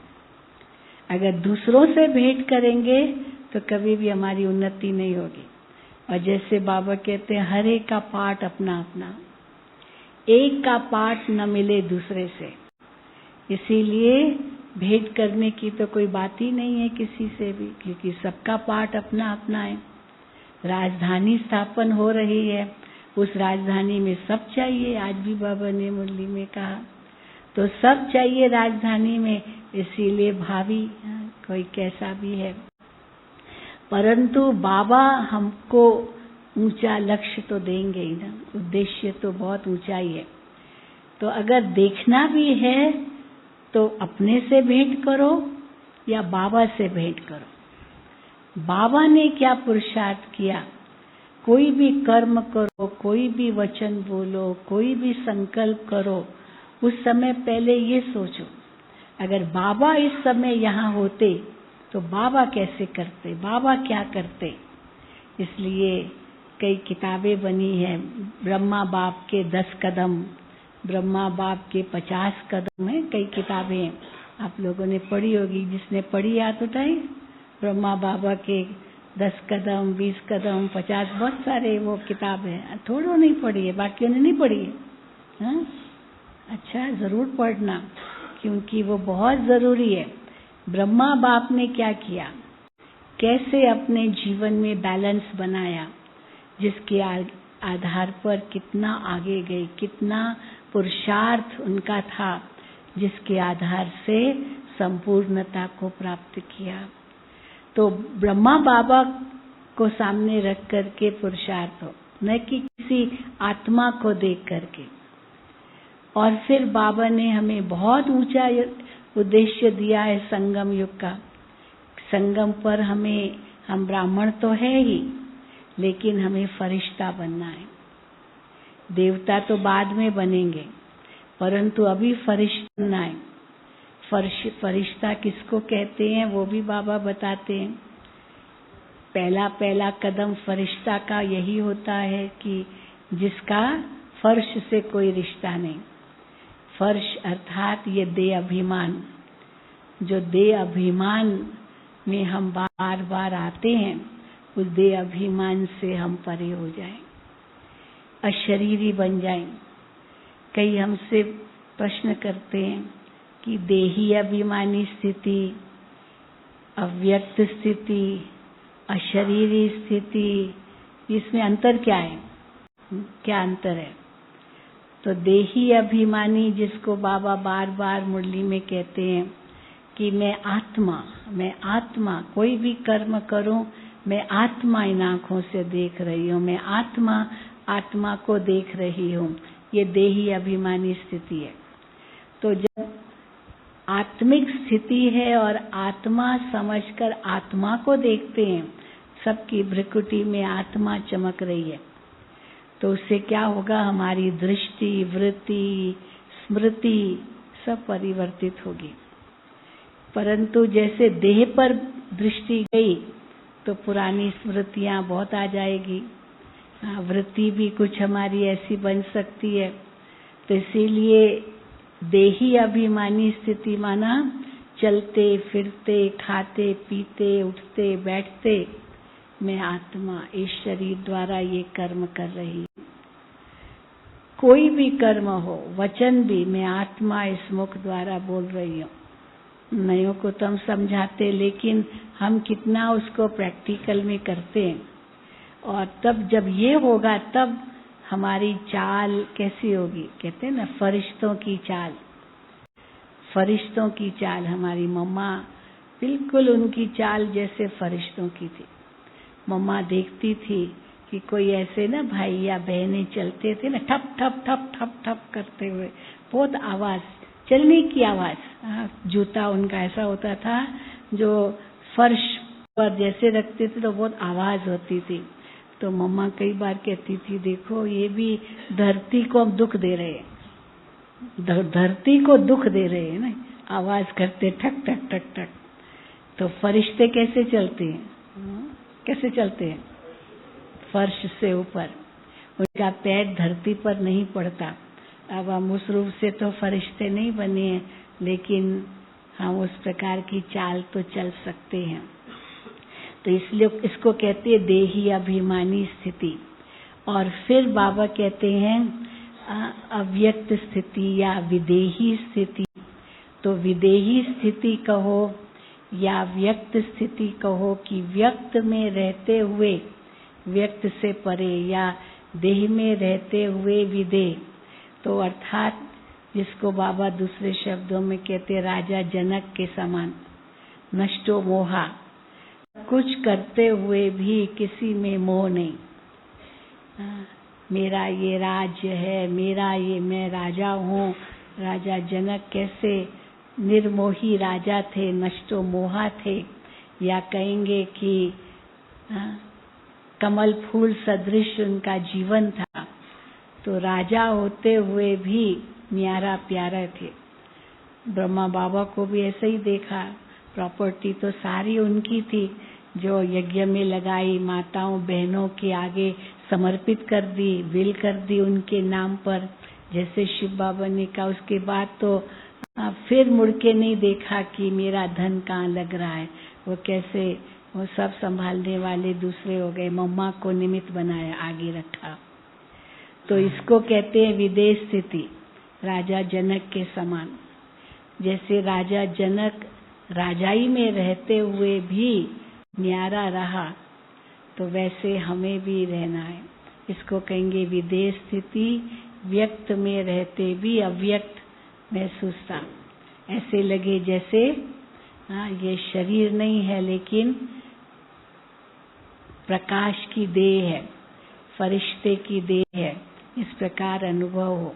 अगर दूसरों से भेंट करेंगे तो कभी भी हमारी उन्नति नहीं होगी। और जैसे बाबा कहते हैं, हर एक का पाठ अपना अपना, एक का पाठ न मिले दूसरे से। इसीलिए भेंट करने की तो कोई बात ही नहीं है किसी से भी, क्योंकि सबका पाठ अपना अपना है। राजधानी स्थापन हो रही है, उस राजधानी में सब चाहिए। आज भी बाबा ने मुरली में कहा, तो सब चाहिए राजधानी में। इसीलिए भावी कोई कैसा भी है, परंतु बाबा हमको ऊंचा लक्ष्य तो देंगे ही ना, उद्देश्य तो बहुत ऊंचा ही है। तो अगर देखना भी है तो अपने से भेंट करो या बाबा से भेंट करो। बाबा ने क्या पुरुषार्थ किया? कोई भी कर्म करो, कोई भी वचन बोलो, कोई भी संकल्प करो, उस समय पहले ये सोचो, अगर बाबा इस समय यहाँ होते तो बाबा कैसे करते, बाबा क्या करते। इसलिए कई किताबें बनी हैं, ब्रह्मा बाप के 10 कदम, ब्रह्मा बाप के 50 कदम है, कई किताबें हैं, आप लोगों ने पढ़ी होगी। जिसने पढ़ी हाथ उठाई। ब्रह्मा बाबा के 10 कदम, 20 कदम, 50, बहुत सारे वो किताब है। थोड़ो नहीं पढ़ी है, बाकियों ने नहीं पढ़ी है। हाँ? अच्छा, जरूर पढ़ना, क्योंकि वो बहुत जरूरी है। ब्रह्मा बाप ने क्या किया, कैसे अपने जीवन में बैलेंस बनाया, जिसके आधार पर कितना आगे गए, कितना पुरुषार्थ उनका था, जिसके आधार से संपूर्णता को प्राप्त किया। तो ब्रह्मा बाबा को सामने रख करके पुरुषार्थ हो, न कि किसी आत्मा को देख करके। और फिर बाबा ने हमें बहुत ऊंचा उद्देश्य दिया है संगम युग का। संगम पर हम ब्राह्मण तो है ही, लेकिन हमें फरिश्ता बनना है। देवता तो बाद में बनेंगे, परंतु अभी फरिश्ता बनना है। फरिश्ता किसको कहते हैं वो भी बाबा बताते हैं। पहला पहला कदम फरिश्ता का यही होता है कि जिसका फर्श से कोई रिश्ता नहीं। फर्श अर्थात ये देह अभिमान, जो देह अभिमान में हम बार बार आते हैं, उस देह अभिमान से हम परे हो जाएं, अशरीरी बन जाएं। कई हमसे प्रश्न करते हैं कि देही अभिमानी स्थिति, अव्यक्त स्थिति, अशरीरी स्थिति, इसमें अंतर क्या है? क्या अंतर है? तो देही अभिमानी, जिसको बाबा बार बार मुरली में कहते हैं कि मैं आत्मा कोई भी कर्म करूं, मैं आत्मा इन आंखों से देख रही हूं, मैं आत्मा को देख रही हूं, ये देही अभिमानी स्थिति है। तो जब आत्मिक स्थिति है और आत्मा समझकर आत्मा को देखते हैं, सबकी भ्रुकुटी में आत्मा चमक रही है, तो उससे क्या होगा? हमारी दृष्टि, वृत्ति, स्मृति सब परिवर्तित होगी। परंतु जैसे देह पर दृष्टि गई तो पुरानी स्मृतियां बहुत आ जाएगी, वृत्ति भी कुछ हमारी ऐसी बन सकती है। तो इसीलिए देही अभिमानी स्थिति माना चलते फिरते, खाते पीते, उठते बैठते, मैं आत्मा इस शरीर द्वारा ये कर्म कर रही हूँ। कोई भी कर्म हो, वचन भी मैं आत्मा इस मुख द्वारा बोल रही हूँ। नयों को तो हम समझाते, लेकिन हम कितना उसको प्रैक्टिकल में करते हैं। और तब जब ये होगा तब हमारी चाल कैसी होगी? कहते हैं ना, फरिश्तों की चाल। फरिश्तों की चाल, हमारी मम्मा बिल्कुल उनकी चाल जैसे फरिश्तों की थी। मम्मा देखती थी कि कोई ऐसे ना भाई या बहनें चलते थे ना, ठप ठप ठप ठप ठप करते हुए, बहुत आवाज, चलने की आवाज। जूता उनका ऐसा होता था जो फर्श पर जैसे रखते थे तो बहुत आवाज होती थी। तो मम्मा कई बार कहती थी, देखो ये भी धरती को हम दुख दे रहे हैं, धरती को दुख दे रहे हैं ना, आवाज करते ठक ठक ठक ठक। तो फरिश्ते कैसे चलते हैं? कैसे चलते हैं? फर्श से ऊपर, उनका पैर धरती पर नहीं पड़ता। अब हम उस रूप से तो फरिश्ते नहीं बने हैं, लेकिन हम उस प्रकार की चाल तो चल सकते हैं। तो इसलिए इसको कहते हैं देही अभिमानी स्थिति। और फिर बाबा कहते हैं अव्यक्त स्थिति या विदेही स्थिति। तो विदेही स्थिति कहो या व्यक्त स्थिति कहो, कि व्यक्त में रहते हुए व्यक्त से परे, या देह में रहते हुए विदेह। तो अर्थात जिसको बाबा दूसरे शब्दों में कहते राजा जनक के समान, नष्टो मोहा, कुछ करते हुए भी किसी में मोह नहीं। मेरा ये राज्य है, मेरा ये, मैं राजा हूँ। राजा जनक कैसे निर्मोही राजा थे, नष्टो मोहा थे, या कहेंगे कि कमल फूल सदृश उनका जीवन था। तो राजा होते हुए भी न्यारा प्यारा थे। ब्रह्मा बाबा को भी ऐसे ही देखा, प्रॉपर्टी तो सारी उनकी थी, जो यज्ञ में लगाई, माताओं बहनों के आगे समर्पित कर दी, विल कर दी उनके नाम पर, जैसे शिव बाबा ने कहा। उसके बाद तो फिर मुड़ के नहीं देखा कि मेरा धन कहाँ लग रहा है। वो कैसे, वो सब संभालने वाले दूसरे हो गए, मम्मा को निमित्त बनाया, आगे रखा। तो इसको कहते हैं विदेह स्थिति, राजा जनक के समान। जैसे राजा जनक राजाई में रहते हुए भी न्यारा रहा, तो वैसे हमें भी रहना है। इसको कहेंगे विदेह स्थिति, व्यक्त में रहते भी अव्यक्त महसूस था। ऐसे लगे जैसे ये शरीर नहीं है, लेकिन प्रकाश की देह है, फरिश्ते की देह है, इस प्रकार अनुभव हो।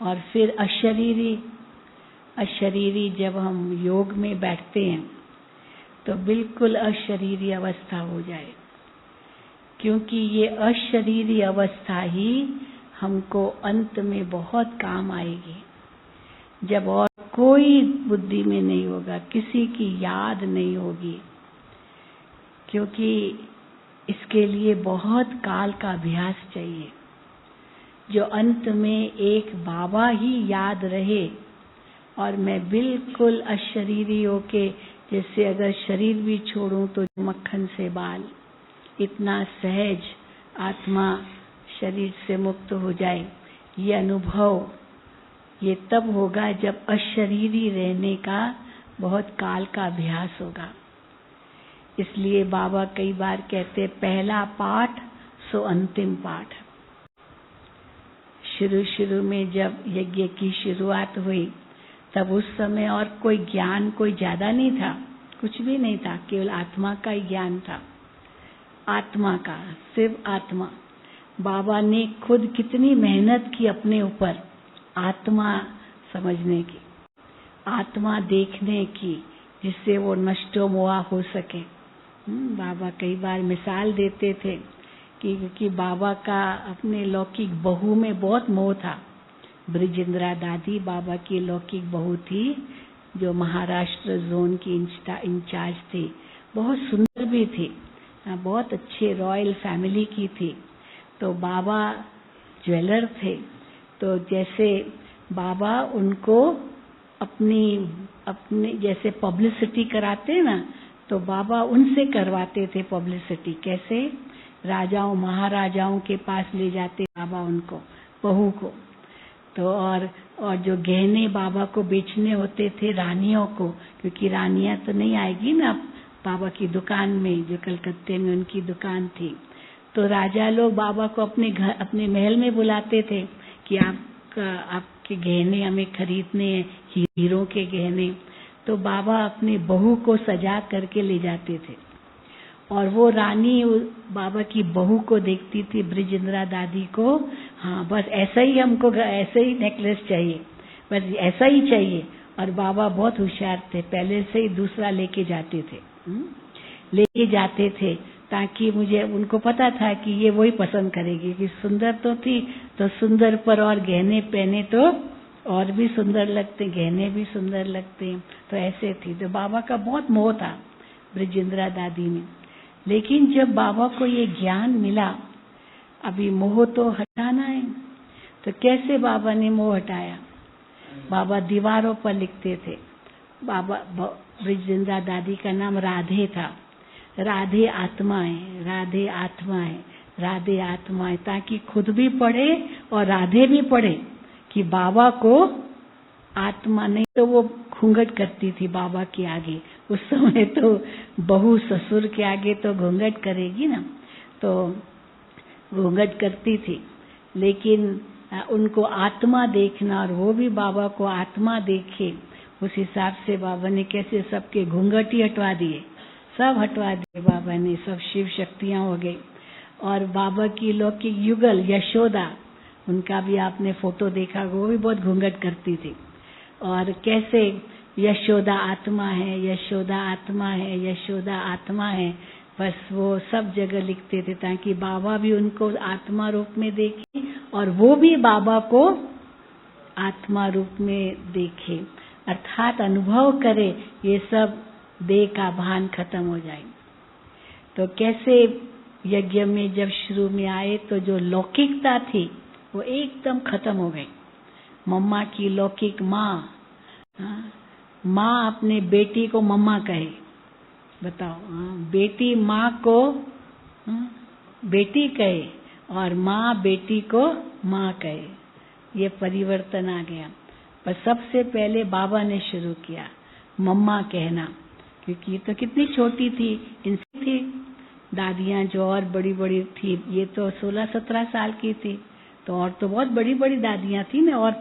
और फिर अशरीरी जब हम योग में बैठते हैं तो बिल्कुल अशरीरी अवस्था हो जाए, क्योंकि ये अशरीरी अवस्था ही हमको अंत में बहुत काम आएगी। जब और कोई बुद्धि में नहीं होगा, किसी की याद नहीं होगी, क्योंकि इसके लिए बहुत काल का अभ्यास चाहिए, जो अंत में एक बाबा ही याद रहे और मैं बिल्कुल अशरीरी होके, जैसे अगर शरीर भी छोड़ूं तो मक्खन से बाल, इतना सहज आत्मा शरीर से मुक्त हो जाए। ये अनुभव ये तब होगा जब अशरीरी रहने का बहुत काल का अभ्यास होगा। इसलिए बाबा कई बार कहते, पहला पाठ सो अंतिम पाठ। शुरू में जब यज्ञ की शुरुआत हुई तब उस समय और कोई ज्ञान कोई ज्यादा नहीं था, कुछ भी नहीं था, केवल आत्मा का ही ज्ञान था, आत्मा का, सिर्फ आत्मा। बाबा ने खुद कितनी मेहनत की अपने ऊपर आत्मा समझने की, आत्मा देखने की, जिससे वो नष्टो मोहा हो सके। बाबा कई बार मिसाल देते थे क्योंकि बाबा का अपने लौकिक बहू में बहुत मोह था। ब्रिजेंद्रा दादी बाबा की लौकिक बहू थी, जो महाराष्ट्र जोन की इंचार्ज थी, बहुत सुंदर भी थी, बहुत अच्छे रॉयल फैमिली की थी। तो बाबा ज्वेलर थे, तो जैसे बाबा उनको अपनी जैसे पब्लिसिटी कराते ना, तो बाबा उनसे करवाते थे पब्लिसिटी। कैसे? राजाओं महाराजाओं के पास ले जाते बाबा उनको, बहू को। तो और जो गहने बाबा को बेचने होते थे रानियों को, क्योंकि रानियां तो नहीं आएगी ना बाबा की दुकान में, जो कलकत्ते में उनकी दुकान थी। तो राजा लोग बाबा को अपने घर, अपने महल में बुलाते थे कि आपके गहने हमें खरीदने हैं, हीरों के गहने। तो बाबा अपनी बहू को सजा करके ले जाते थे, और वो रानी बाबा की बहू को देखती थी, ब्रिजेंद्रा दादी को, हाँ बस ऐसा ही हमको, ऐसा ही नेकलेस चाहिए, बस ऐसा ही चाहिए। और बाबा बहुत होशियार थे, पहले से ही दूसरा लेके जाते थे ताकि उनको पता था कि ये वही पसंद करेगी, कि सुंदर तो थी तो सुंदर पर और गहने पहने तो और भी सुंदर लगते, गहने भी सुंदर लगते, तो ऐसे थी। तो बाबा का बहुत मोह था ब्रिजेंद्रा दादी में। लेकिन जब बाबा को ये ज्ञान मिला, अभी मोह तो हटाना है, तो कैसे बाबा ने मोह हटाया? बाबा दीवारों पर लिखते थे। बाबा ब्रिजेंद्रा दादी का नाम राधे था, राधे आत्मा है, राधे आत्मा है, राधे आत्मा है, ताकि खुद भी पढ़े और राधे भी पढ़े कि बाबा को आत्मा। नहीं तो वो घूंघट करती थी बाबा के आगे, उस समय तो बहू ससुर के आगे तो घूंघट करेगी ना, तो घूंघट करती थी। लेकिन उनको आत्मा देखना, और वो भी बाबा को आत्मा देखे, उस हिसाब से बाबा ने कैसे सबके घूंघट ही हटवा दिए, सब हटवा दिए बाबा ने, सब शिव शक्तियां हो गई। और बाबा की लौकिक युगल यशोदा, उनका भी आपने फोटो देखा, वो भी बहुत घूंघट करती थी। और कैसे यशोदा आत्मा है, यशोदा आत्मा है, यशोदा आत्मा है, बस वो सब जगह लिखते थे ताकि बाबा भी उनको आत्मा रूप में देखे और वो भी बाबा को आत्मा रूप में देखे, अर्थात अनुभव करे, ये सब देह का भान खत्म हो जाए। तो कैसे यज्ञ में जब शुरू में आए तो जो लौकिकता थी वो एकदम खत्म हो गई। मम्मा की लौकिक माँ, माँ अपने बेटी को मम्मा कहे, बताओ, बेटी माँ को बेटी कहे और माँ बेटी को माँ कहे, ये परिवर्तन आ गया। पर सबसे पहले बाबा ने शुरू किया मम्मा कहना, क्योंकि ये तो कितनी छोटी थी, इनसे थी दादियाँ जो और बड़ी बड़ी थी, ये तो 16-17 साल की थी, तो और तो बहुत बड़ी बड़ी दादियाँ थी ना, और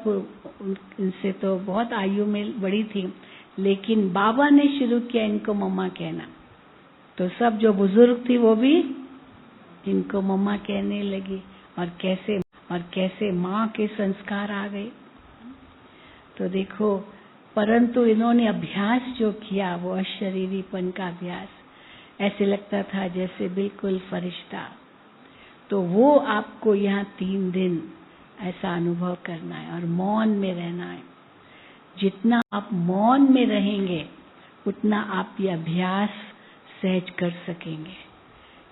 इनसे तो बहुत आयु में बड़ी थी। लेकिन बाबा ने शुरू किया इनको मम्मा कहना, तो सब जो बुजुर्ग थी वो भी इनको मम्मा कहने लगी। और कैसे माँ के संस्कार आ गए। तो देखो, परंतु इन्होंने अभ्यास जो किया वो अशरीरीपन का अभ्यास, ऐसे लगता था जैसे बिल्कुल फरिश्ता। तो वो आपको यहाँ 3 दिन ऐसा अनुभव करना है और मौन में रहना है। जितना आप मौन में रहेंगे उतना आप ये अभ्यास सहज कर सकेंगे।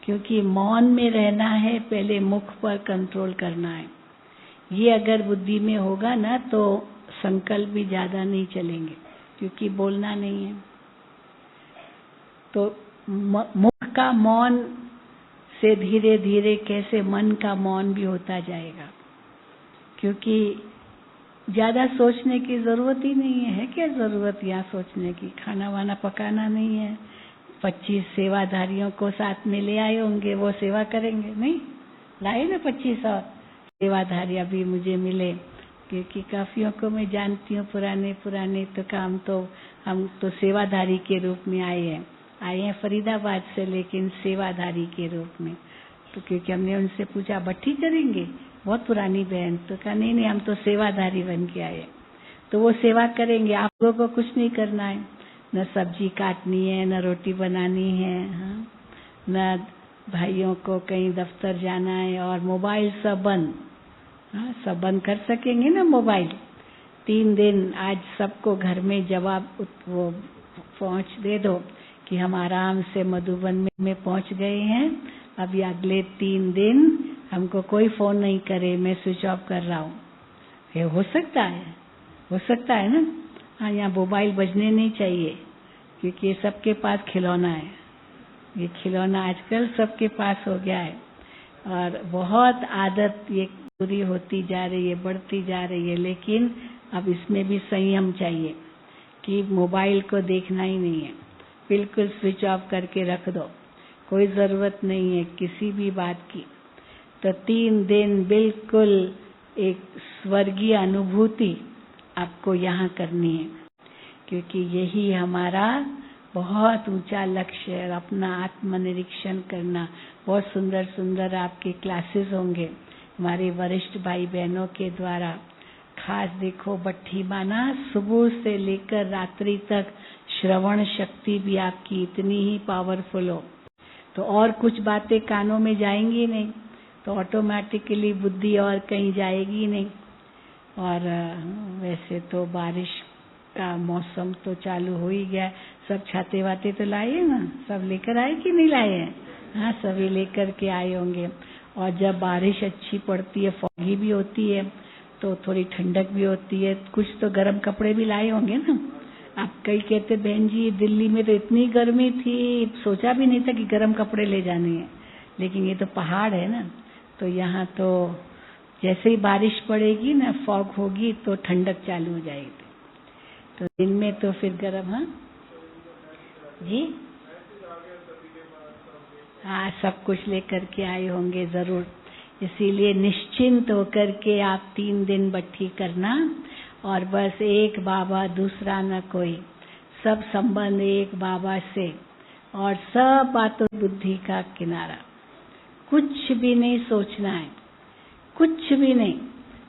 क्योंकि मौन में रहना है, पहले मुख पर कंट्रोल करना है। ये अगर बुद्धि में होगा ना तो संकल्प भी ज्यादा नहीं चलेंगे, क्योंकि बोलना नहीं है। तो मुख का मौन से धीरे धीरे कैसे मन का मौन भी होता जाएगा, क्योंकि ज्यादा सोचने की जरूरत ही नहीं है। क्या जरूरत यहाँ सोचने की? खाना वाना पकाना नहीं है। 25 सेवाधारियों को साथ में ले आए होंगे, वो सेवा करेंगे। नहीं लाए ना 25 और सेवाधारी अभी मुझे मिले, क्योंकि काफियों को मैं जानती हूँ पुराने तो काम तो हम तो सेवाधारी के रूप में आए हैं फरीदाबाद से, लेकिन सेवाधारी के रूप में। तो क्योंकि हमने उनसे पूछा भट्ठी करेंगे, बहुत पुरानी बहन, तो कहा नहीं हम तो सेवाधारी बन के आए। तो वो सेवा करेंगे। आप लोगों को कुछ नहीं करना है, न सब्जी काटनी है, न रोटी बनानी है, न भाइयों को कहीं दफ्तर जाना है, और मोबाइल सब बंद। सब बंद कर सकेंगे ना मोबाइल। 3 दिन आज सबको घर में जवाब वो पहुंच दे दो कि हम आराम से मधुबन में पहुंच गए हैं। अभी अगले 3 दिन हमको कोई फोन नहीं करे, मैं स्विच ऑफ कर रहा हूँ। ये हो सकता है ना। हाँ, यहाँ मोबाइल बजने नहीं चाहिए, क्योंकि ये सबके पास खिलौना है। ये खिलौना आजकल सबके पास हो गया है, और बहुत आदत ये बुरी होती जा रही है, बढ़ती जा रही है। लेकिन अब इसमें भी संयम चाहिए कि मोबाइल को देखना ही नहीं है, बिल्कुल स्विच ऑफ करके रख दो। कोई जरूरत नहीं है किसी भी बात की। तो 3 दिन बिल्कुल एक स्वर्गीय अनुभूति आपको यहाँ करनी है, क्योंकि यही हमारा बहुत ऊंचा लक्ष्य है। अपना आत्मनिरीक्षण करना। बहुत सुंदर सुंदर आपके क्लासेस होंगे हमारे वरिष्ठ भाई बहनों के द्वारा। खास देखो भट्ठी माना सुबह से लेकर रात्रि तक श्रवण शक्ति भी आपकी इतनी ही पावरफुल हो, तो और कुछ बातें कानों में जाएंगी नहीं, तो ऑटोमेटिकली बुद्धि और कहीं जाएगी नहीं। और वैसे तो बारिश का मौसम तो चालू हो ही गया। सब छाते वाते तो लाए हैं ना, सब लेकर आए कि नहीं लाए हैं? हाँ, सभी लेकर के आए होंगे। और जब बारिश अच्छी पड़ती है, फॉगी भी होती है, तो थोड़ी ठंडक भी होती है। कुछ तो गर्म कपड़े भी लाए होंगे ना। आप कई कहते बहन जी दिल्ली में तो इतनी गर्मी थी, सोचा भी नहीं था कि गर्म कपड़े ले जाने हैं। लेकिन ये तो पहाड़ है ना, तो यहाँ तो जैसे ही बारिश पड़ेगी ना, फॉग होगी, तो ठंडक चालू हो जाएगी। तो दिन में तो फिर गर्म। हाँ जी, हाँ, सब कुछ लेकर के आए होंगे जरूर। इसीलिए निश्चिंत होकर के आप 3 दिन भट्ठी करना, और बस एक बाबा दूसरा न कोई, सब संबंध एक बाबा से, और सब बातों बुद्धि का किनारा। कुछ भी नहीं सोचना है, कुछ भी नहीं।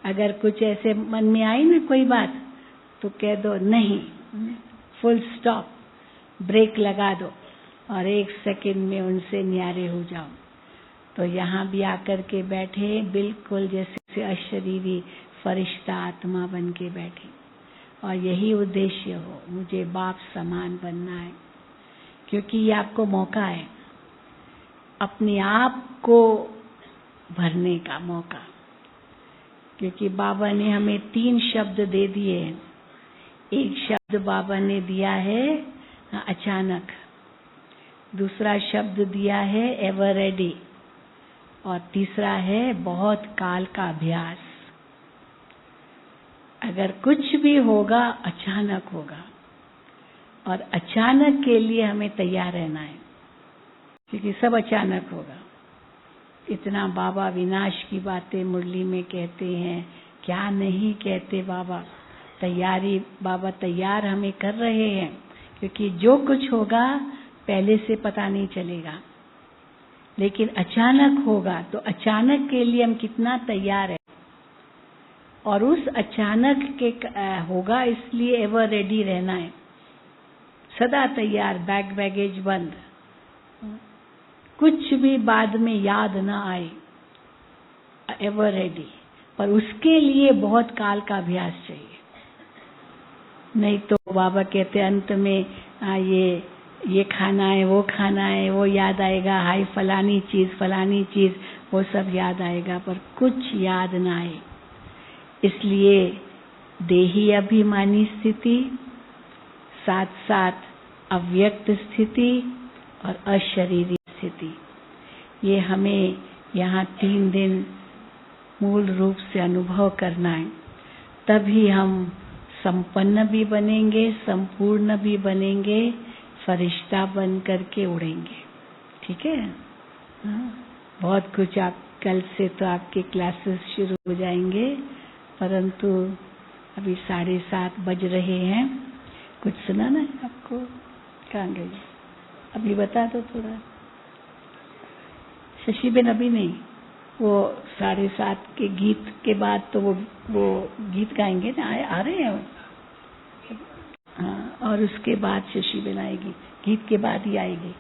अगर कुछ ऐसे मन में आई ना कोई बात, तो कह दो नहीं, फुल स्टॉप, ब्रेक लगा दो, और 1 सेकंड में उनसे न्यारे हो जाओ। तो यहाँ भी आकर के बैठे बिल्कुल जैसे अशरीरी फरिश्ता आत्मा बन के बैठे, और यही उद्देश्य हो, मुझे बाप समान बनना है। क्योंकि ये आपको मौका है अपने आप को भरने का मौका। क्योंकि बाबा ने हमें 3 शब्द दे दिए हैं। एक शब्द बाबा ने दिया है अचानक, दूसरा शब्द दिया है एवर रेडी, और तीसरा है बहुत काल का अभ्यास। अगर कुछ भी होगा अचानक होगा, और अचानक के लिए हमें तैयार रहना है, क्योंकि सब अचानक होगा। इतना बाबा विनाश की बातें मुरली में कहते हैं, क्या नहीं कहते बाबा। तैयारी बाबा तैयार हमें कर रहे हैं, क्योंकि जो कुछ होगा पहले से पता नहीं चलेगा, लेकिन अचानक होगा। तो अचानक के लिए हम कितना तैयार है, और उस अचानक के होगा, इसलिए एवर रेडी रहना है, सदा तैयार, बैग बैगेज बंद, कुछ भी बाद में याद ना आए, एवर रेडी। पर उसके लिए बहुत काल का अभ्यास चाहिए। नहीं तो बाबा कहते अंत में ये ये खाना है, वो याद आएगा, हाय फलानी चीज, वो सब याद आएगा, पर कुछ याद ना आए। इसलिए देही अभिमानी स्थिति, साथ साथ अव्यक्त स्थिति और अशरीरी स्थिति, ये हमें यहाँ 3 दिन मूल रूप से अनुभव करना है। तभी हम संपन्न भी बनेंगे, संपूर्ण भी बनेंगे, फरिश्ता बन करके उड़ेंगे। ठीक है? हाँ, बहुत कुछ। आप कल से तो आपके क्लासेस शुरू हो जाएंगे, परंतु अभी 7:30 बज रहे हैं। कुछ सुनाना है आपको? कहाँ गई? अभी बता दो थोड़ा। शशिबेन अभी नहीं, वो 7:30 के गीत के बाद तो वो गीत गाएंगे ना, आ रहे हैं वो। हाँ, और उसके बाद शशिबेन आएगी, गीत के बाद ही आएगी।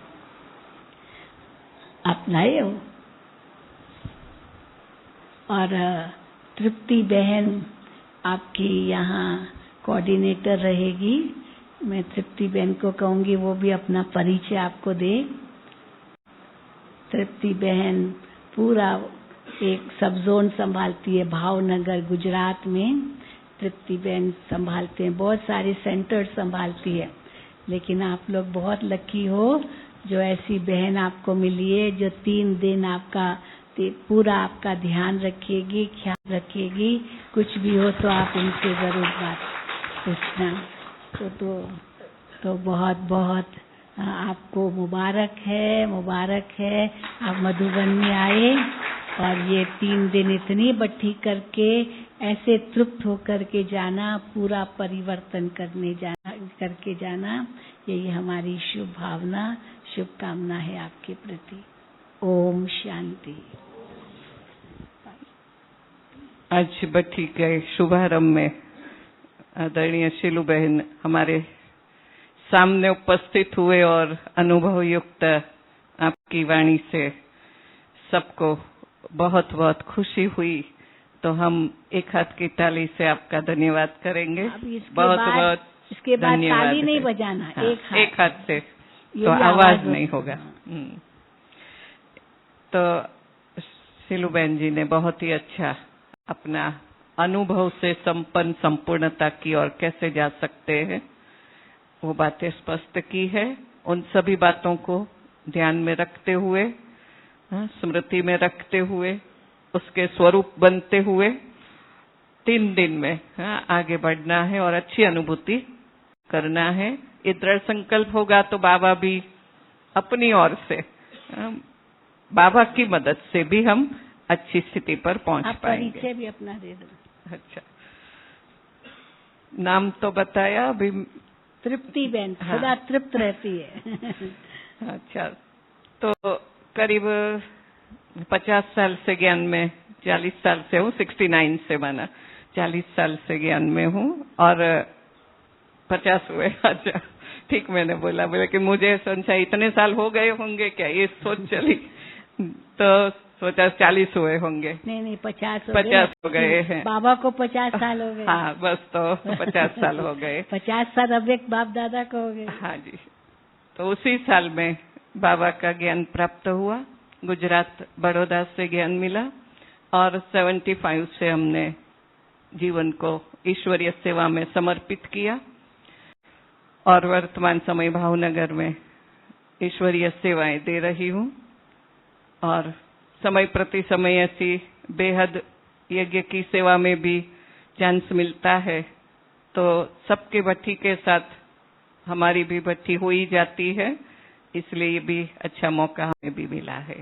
आप लाए हो? और तृप्ति बहन आपकी यहाँ कोऑर्डिनेटर रहेगी। मैं तृप्ति बहन को कहूंगी वो भी अपना परिचय आपको दे। तृप्ति बहन पूरा एक सब जोन संभालती है भावनगर गुजरात में। तृप्ति बहन संभालते हैं, बहुत सारे सेंटर संभालती है, लेकिन आप लोग बहुत लकी हो जो ऐसी बहन आपको मिली है, जो 3 दिन आपका पूरा आपका ध्यान रखेगी, ख्याल रखेगी। कुछ भी हो तो आप उनसे जरूर बात पूछना। तो बहुत बहुत आपको मुबारक है। आप मधुबन में आए और ये 3 दिन इतनी बट्ठी करके ऐसे तृप्त होकर के जाना, पूरा परिवर्तन करके जाना, यही हमारी शुभ भावना, शुभकामना है आपके प्रति। ओम शांति। आज बट्ठी के शुभारंभ में आदरणीय शीलू बहन हमारे सामने उपस्थित हुए और अनुभव युक्त आपकी वाणी से सबको बहुत बहुत खुशी हुई। तो हम एक हाथ की ताली से आपका धन्यवाद करेंगे। बहुत इसके बाद धन्यवाद। ताली नहीं बजाना, हाँ, एक हाथ से ये तो भी आवाज नहीं होगा। तो शीलू बहन जी ने बहुत ही अच्छा अपना अनुभव से संपन्न संपूर्णता की ओर कैसे जा सकते हैं वो बातें स्पष्ट की है। उन सभी बातों को ध्यान में रखते हुए, स्मृति में रखते हुए, उसके स्वरूप बनते हुए 3 दिन में आगे बढ़ना है और अच्छी अनुभूति करना है। ये दृढ़ संकल्प होगा तो बाबा भी अपनी ओर से, बाबा की मदद से भी हम अच्छी स्थिति पर पहुंच पाएंगे। आप परिचय भी अपना दे दो। अच्छा, नाम तो बताया अभी। तृप्ति बहन सदा तृप्त रहती है। अच्छा, तो करीब 50 साल से ज्ञान में, 40 साल से हूँ, 69 से माना 40 साल से ज्ञान में हूँ और 50 हुए। अच्छा, ठीक मैंने बोला कि मुझे संशय इतने साल हो गए होंगे क्या, ये सोच चली तो सोचा 40 हुए होंगे। नहीं 50 हो गए हैं। बाबा को 50 साल हो गए। हाँ, बस तो 50 साल हो गए। 50 साल अब एक बाप दादा को हो गए। हाँ जी। तो उसी साल में बाबा का ज्ञान प्राप्त हुआ, गुजरात बड़ौदा से ज्ञान मिला और 75 से हमने जीवन को ईश्वरीय सेवा में समर्पित किया और वर्तमान समय भावनगर में ईश्वरीय सेवाएं दे रही हूँ। और समय प्रति समय ऐसी बेहद यज्ञ की सेवा में भी चांस मिलता है, तो सबके भट्ठी के साथ हमारी भी भट्ठी हो ही जाती है, इसलिए ये भी अच्छा मौका हमें भी मिला है।